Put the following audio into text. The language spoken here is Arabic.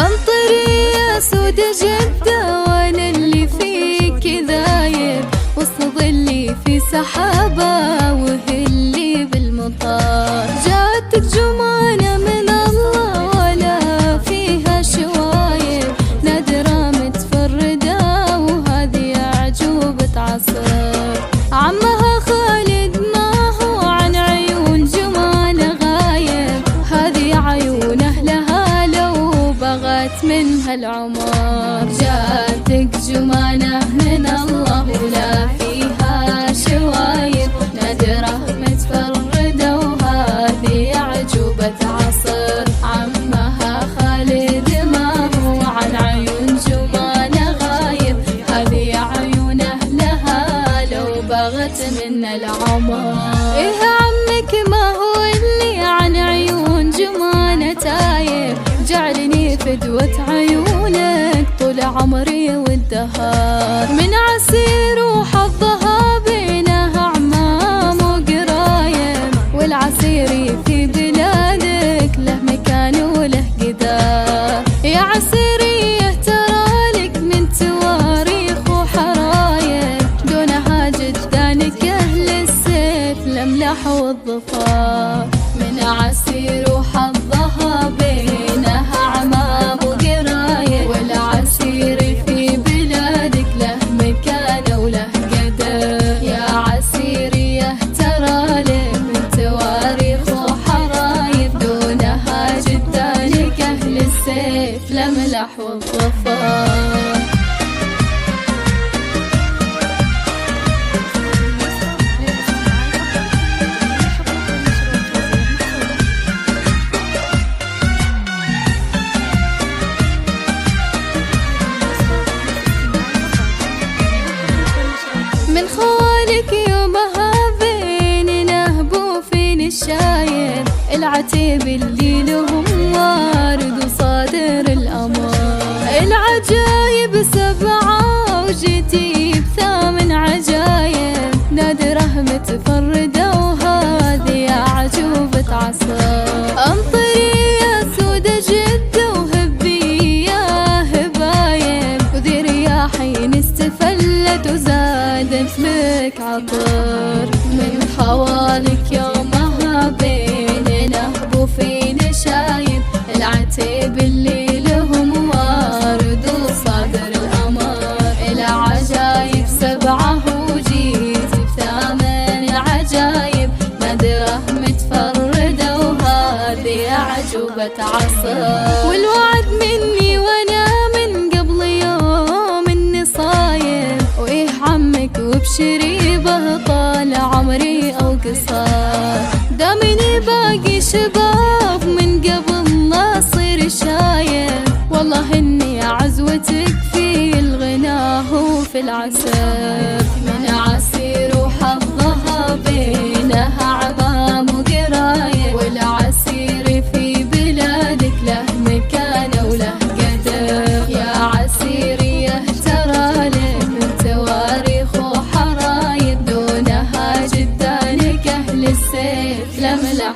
أمطري يا سود جدة وانا اللي فيك ذايب، وسط ظلي في سحابة وهلي بالمطار. جاتك جمانة من الله ولا فيها شوايب، نادرة متفردة وهذه أعجوبة عصر. عمها خالد ما هو عن عيون جمانة غايب، هذه عيونه لها لو بغت منها العمر. جاتك جمانة من الله ولا فيها شوايب، نادرة متفردة وهذه أعجوبة عصر. عمها خالد ما هو عن عيون جمانة غايب، هذه عيونه لها لو بغت من العمر. إيه عمك ما هو اللي عن عيون جمانة تايب، جعلني فدوة عيونك طول عمري والدهر. من عسير وحظها بينها عمام وقرايب، والعسيري في بلادك له مكان وله قدر. يا عسيريه ترى لك من تواريخ وحرايب، دونها جدانك أهل السيف الأملاح والظفار. من عسير وحظها بينها عمام وقرايب، والعسيري في بلادك له مكان وله قدر. يا عسيريه ترى لك من تواريخ وحرايب، دونها جدانك أهل السيف الأملاح والظفار. من خوالك يومها بين نهبو فين الشايب، العتيب اللي لهم وارد وصادر الأمر. العجايب 7 وجيتي ب8 عجايب، نادرة متفردة وهذه أعجوبة عصر. أمطري يا سود جدة وهبي يا هبايب، وذي رياحين استفلت وزادت لك عطر. من خوالك يومها بين نهب في نشايب، العتيب اللي لهم وارد وصادر الأمر. العجايب 7 وجيت ب8 عجايب، نادرة متفردة وهذه أعجوبة عصر. والوعد مني وانا من قبل يوم اني صايب، وايه عمك وبشري به طال عمري او قصار. دامني باقي شباب من قبل لا اصير شايب، والله اني عزوتك في الغنى وفي العسر. من عسير وحظها بينها عظام وقرايب، والعسير في بلادك له مكان وله قدر. يا عسيريه ترى لك من تواريخ وحرايب، دونها جدانك أهل السيف الأملاح